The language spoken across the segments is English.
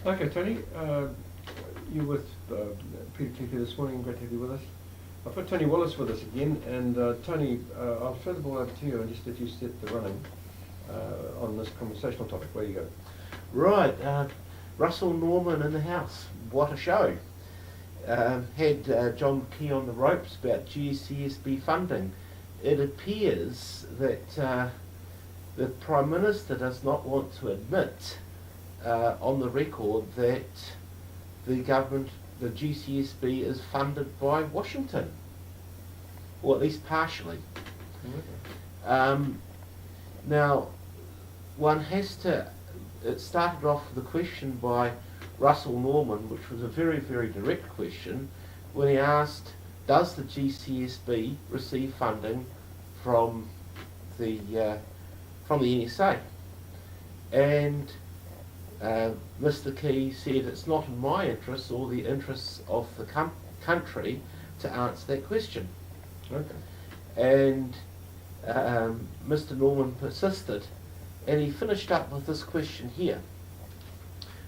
Okay, Tony, you're with Peter Cleave this morning. Great to have you with us. I've got Tony Wallace with us again, and Tony, I'll throw the ball over to you and just let you set the running on this conversational topic. Where you go? Right, Russell Norman in the house. What a show. Had John Key on the ropes about GCSB funding. It appears that the Prime Minister does not want to admit on the record that the government, the GCSB, is funded by Washington, or at least partially. Now, one has to, it started off with a question by Russell Norman, which was a very, very direct question, when he asked, does the GCSB receive funding from the NSA? And Mr. Key said it's not in my interest or the interests of the country to answer that question. Okay. And Mr. Norman persisted, and he finished up with this question here,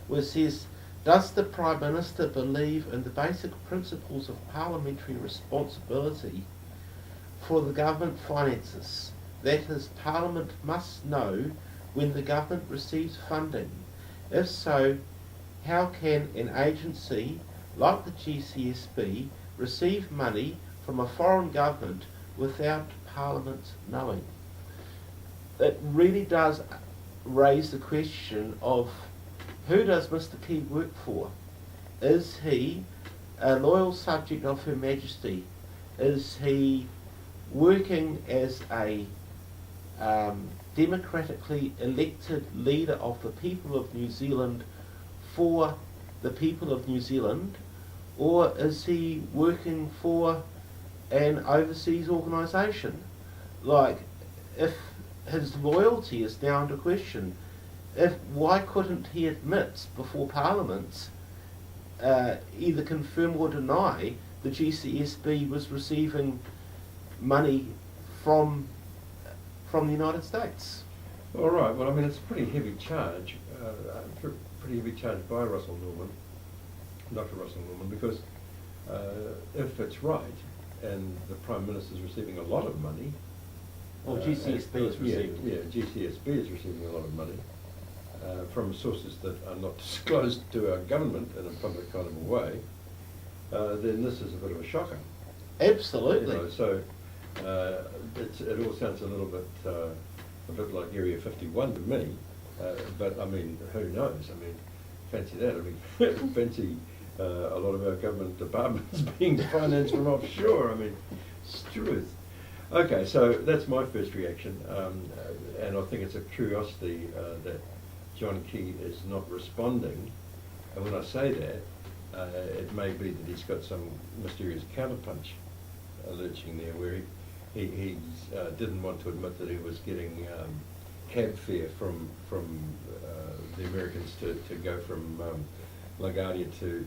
where it says, does the Prime Minister believe in the basic principles of parliamentary responsibility for the government finances? That is, Parliament must know when the government receives funding. If so, how can an agency like the GCSB receive money from a foreign government without Parliament knowing? It really does raise the question of, who does Mr. Key work for? Is he a loyal subject of Her Majesty? Is he working as a democratically elected leader of the people of New Zealand for the people of New Zealand? Or is he working for an overseas organisation? Like, if his loyalty is now under question, why couldn't he admit before Parliament, either confirm or deny, the GCSB was receiving money from the United States? All right. Well, I mean, it's a pretty heavy charge, pretty heavy charge by Russell Norman, Dr. Russell Norman, because if it's right, and the Prime Minister is receiving a lot of money, Well, GCSB is receiving. Yeah, GCSB is receiving a lot of money from sources that are not disclosed to our government in a public kind of a way, then this is a bit of a shocker. Absolutely. You know, so it all sounds a bit like Area 51 to me, but I mean, who knows? I mean, fancy that. I mean, fancy a lot of our government departments being financed from offshore. I mean, it's truth. Okay, so that's my first reaction, and I think it's a curiosity that John Key is not responding. And when I say that, it may be that he's got some mysterious counterpunch lurching there, where he didn't want to admit that he was getting cab fare from the Americans to go from LaGuardia to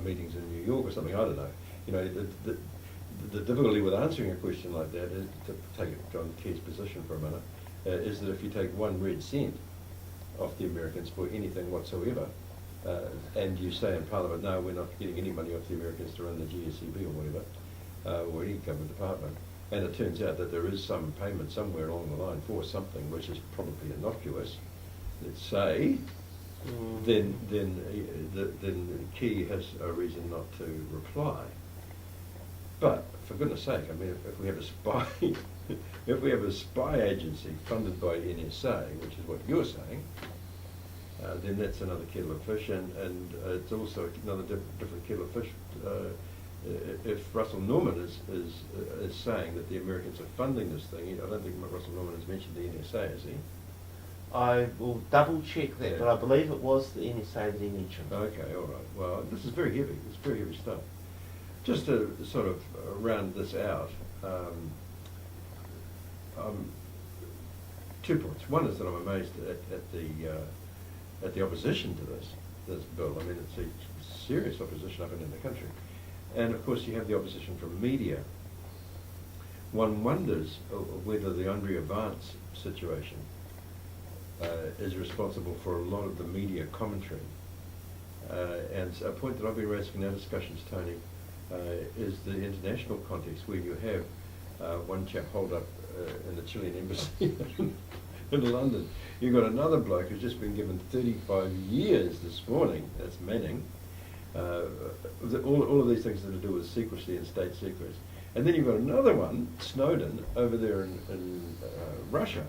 meetings in New York or something. I don't know. You know, the difficulty with answering a question like that is, to take John Key's position for a minute, is that if you take 1 red cent off the Americans for anything whatsoever, and you say in Parliament, no, we're not getting any money off the Americans to run the GSCB or whatever, or any government department, and it turns out that there is some payment somewhere along the line for something which is probably innocuous, let's say, then Key has a reason not to reply. But for goodness sake, I mean, if we have a spy, if we have a spy agency funded by NSA, which is what you're saying, then that's another kettle of fish, and it's also another different kettle of fish. If Russell Norman is saying that the Americans are funding this thing, I don't think Russell Norman has mentioned the NSA, has he? I will double check that, Yeah. but I believe it was the NSA that he mentioned. Okay, all right. Well, this is very heavy. It's very heavy stuff. Just to sort of round this out, 2 points. One is that I'm amazed at the opposition to this bill. I mean, it's a serious opposition up and in the country. And of course you have the opposition from media. One wonders whether the Andrea Vance situation is responsible for a lot of the media commentary And a point that I've been raising in our discussions, Tony, is the international context where you have one chap holed up in the Chilean embassy in London. You've got another bloke who's just been given 35 years this morning, that's Manning. All of these things that are to do with secrecy and state secrets. And then you've got another one, Snowden, over there in Russia,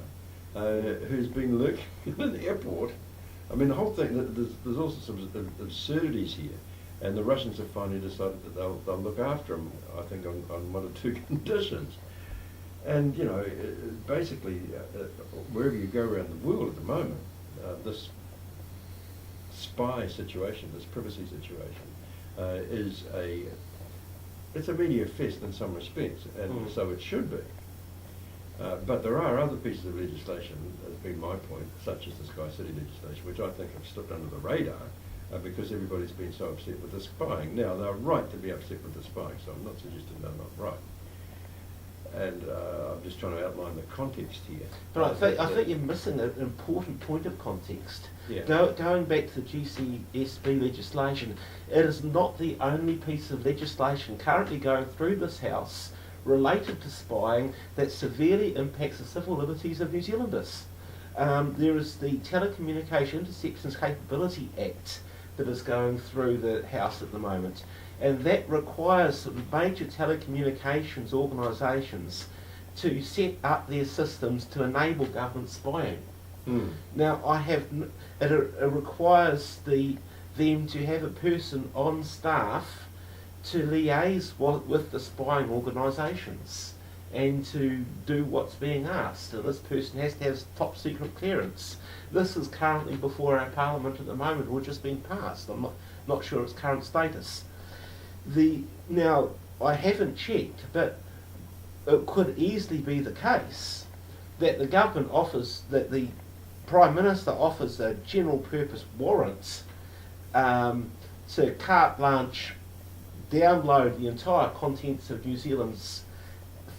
who's been lurking in the airport. I mean, the whole thing, there's also some absurdities here. And the Russians have finally decided that they'll look after him, I think, on one or two conditions. And, you know, basically, wherever you go around the world at the moment, this spy situation, this privacy situation, it's a media fest in some respects, and so it should be. But there are other pieces of legislation, has been my point, such as the Sky City legislation, which I think have slipped under the radar because everybody's been so upset with the spying. Now, they're right to be upset with the spying, so I'm not suggesting they're not right. And I'm just trying to outline the context here. But I think you're missing an important point of context. Yeah. Going back to the GCSB legislation, it is not the only piece of legislation currently going through this House related to spying that severely impacts the civil liberties of New Zealanders. There is the Telecommunication Intersections Capability Act that is going through the House at the moment, and that requires sort of major telecommunications organisations to set up their systems to enable government spying. Now, it requires them to have a person on staff to liaise with the spying organisations and to do what's being asked. So this person has to have top secret clearance. This is currently before our Parliament at the moment, or just been passed. I'm not sure its current status. Now, I haven't checked, but it could easily be the case that the government offers, that the Prime Minister offers a general purpose warrant to carte blanche download the entire contents of New Zealand's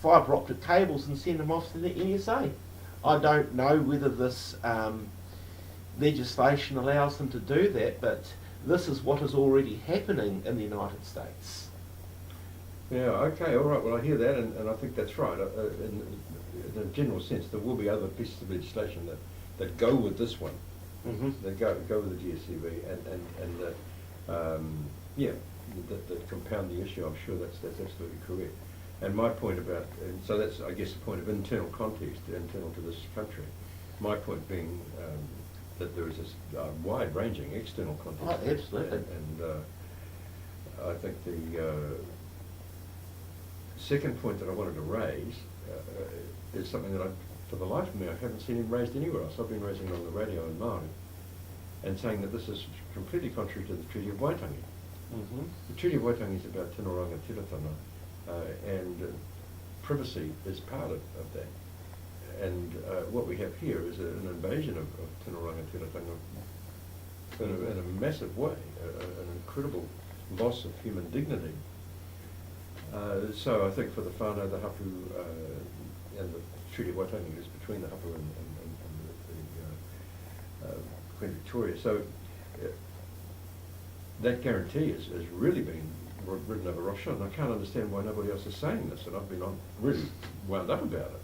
fibre optic cables and send them off to the NSA. I don't know whether this legislation allows them to do that, but this is what is already happening in the United States. Yeah, okay, all right, well I hear that, and I think that's right. In a general sense, there will be other pieces of legislation that go with this one, that go with the GSCB, that compound the issue. I'm sure that's absolutely correct. And my point about, and so that's, I guess, the point of internal context, internal to this country. My point being that there is this wide-ranging external context. Oh, absolutely. And I think the second point that I wanted to raise is something that for the life of me, I haven't seen him raised anywhere else. I've been raising it on the radio in Māori, and saying that this is completely contrary to the Treaty of Waitangi. The Treaty of Waitangi is about Tino Rangatiratanga, and privacy is part of that. And what we have here is an invasion of Tino Rangatiratanga in a massive way, an incredible loss of human dignity. So I think for the whānau, the hapu, and the Treaty of Waitangi is between the hapu and the Queen Victoria. So that guarantee is really being ridden over roughshod, and I can't understand why nobody else is saying this, and I've been really wound up about it.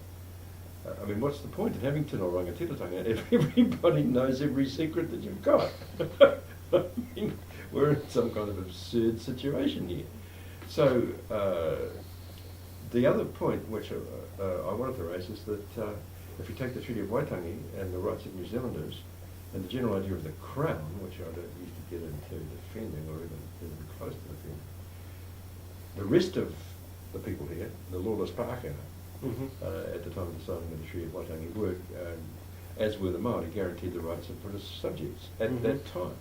I mean, what's the point in having Tino Rangatiratanga if everybody knows every secret that you've got? I mean, we're in some kind of absurd situation here. So the other point which I wanted to raise is that if you take the Treaty of Waitangi and the rights of New Zealanders and the general idea of the Crown, which I don't used to get into defending or even close to defending, the rest of the people here, the lawless Pākehā, at the time of the signing of the Treaty of Waitangi, were, as were the Māori, guaranteed the rights of British subjects at that time.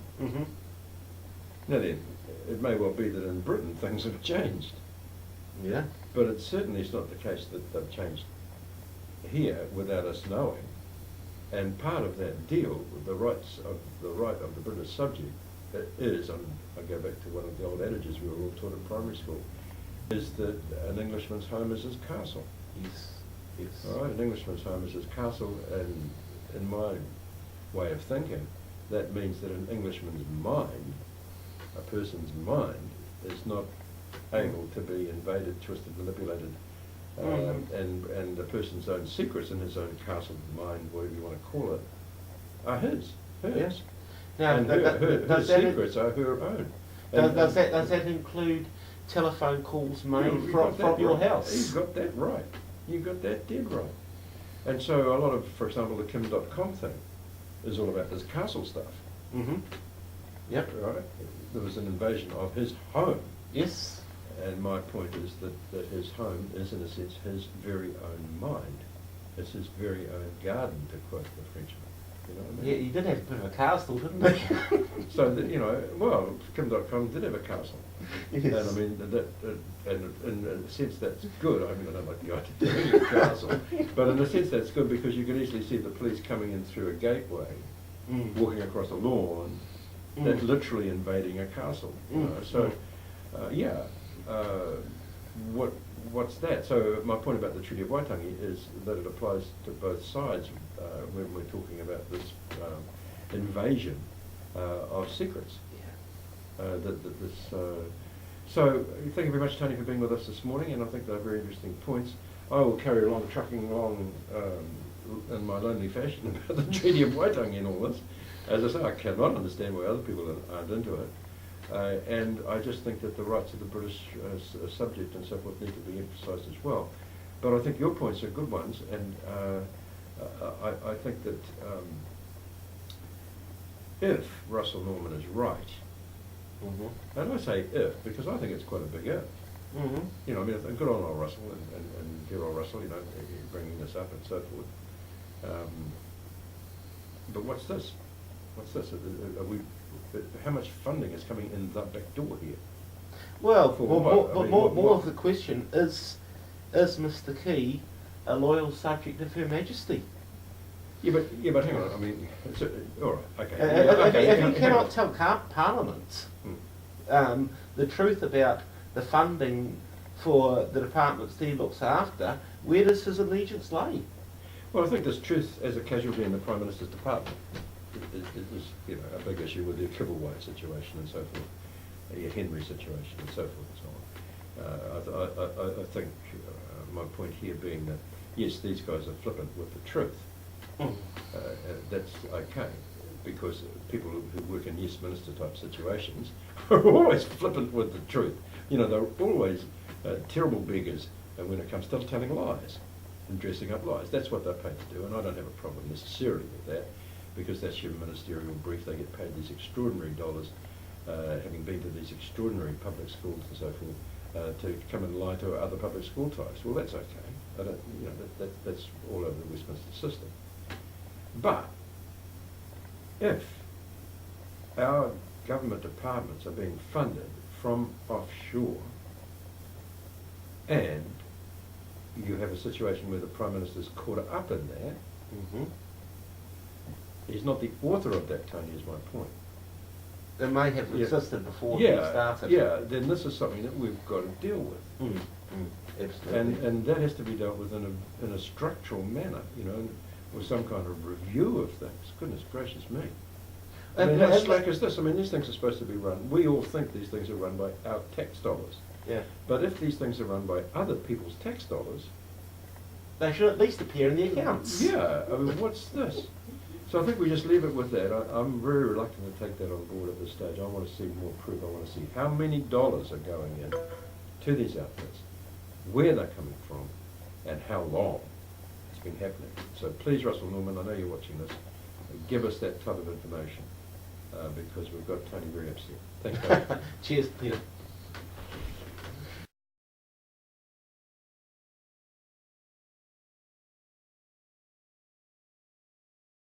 Now then, it may well be that in Britain things have changed. Yeah. But it certainly is not the case that they've changed here without us knowing. And part of that deal, the right of the British subject, is, I go back to one of the old adages we were all taught in primary school, is that an Englishman's home is his castle. Yes. Yes. All right, an Englishman's home is his castle, and in my way of thinking, that means that an Englishman's mind a person's mind is not able to be invaded, twisted, manipulated, and a person's own secrets in his own castle mind, whatever you want to call it, are hers. Yes. Now, And her secrets are her own. Does that include telephone calls made from your house? You got that right. You got that dead right. And so a lot of, for example, the Kim.com thing is all about this castle stuff. Mm-hmm. Yep. Right? There was an invasion of his home. Yes. And my point is that his home is, in a sense, his very own mind. It's his very own garden, to quote the Frenchman. You know what I mean? Yeah, he did have a bit of a castle, didn't he? So, that, you know, well, Kim.com did have a castle. Yes. And I mean, and in a sense that's good. I mean, I don't like the idea of a castle. But in a sense that's good because you can easily see the police coming in through a gateway, walking across a lawn, that's literally invading a castle. You know? So, what's that? So my point about the Treaty of Waitangi is that it applies to both sides when we're talking about this invasion of secrets. So thank you very much, Tony, for being with us this morning, and I think they're very interesting points. I will carry along, trucking along in my lonely fashion about the Treaty of Waitangi and all this. As I say, I cannot understand why other people aren't into it. And I just think that the rights of the British subject and so forth need to be emphasised as well. But I think your points are good ones, and I think that if Russell Norman is right, and I say if because I think it's quite a big if. You know, I mean, good on old Russell and dear old Russell, you know, bringing this up and so forth. But what's this? What's this? How much funding is coming in the back door here? Well, more what? of the question is Mr. Key a loyal subject of Her Majesty? Yeah, but hang on. I mean, all right, okay. If you cannot tell Parliament the truth about the funding for the departments he looks after, where does his allegiance lay? Well, I think there's truth as a casualty in the Prime Minister's department. It is, you know, a big issue with the Kibbleway situation and so forth, the Henry situation and so forth and so on. I think my point here being that yes, these guys are flippant with the truth. That's okay, because people who work in yes minister type situations are always flippant with the truth. You know, they're always terrible beggars when it comes to telling lies and dressing up lies. That's what they're paid to do, and I don't have a problem necessarily with that, because that's your ministerial brief. They get paid these extraordinary dollars, having been to these extraordinary public schools and so forth, to come and lie to other public school types. Well, that's okay. I don't, you know, that's all over the Westminster system. But if our government departments are being funded from offshore, and you have a situation where the Prime Minister's caught up in that, he's not the author of that, Tony, is my point. It may have existed before he started. Yeah, then this is something that we've got to deal with. Absolutely. And that has to be dealt with in a structural manner, you know, with some kind of review of things. Goodness gracious me. I mean, how slack is this? I mean, these things are supposed to be run. We all think these things are run by our tax dollars. Yeah. But if these things are run by other people's tax dollars, they should at least appear in the accounts. Yeah, I mean, what's this? So I think we just leave it with that. I'm very reluctant to take that on board at this stage. I want to see more proof. I want to see how many dollars are going in to these outfits, where they're coming from, and how long it's been happening. So please, Russell Norman, I know you're watching this, give us that type of information, because we've got Tony very upset. Thanks, Tony. Cheers, Peter.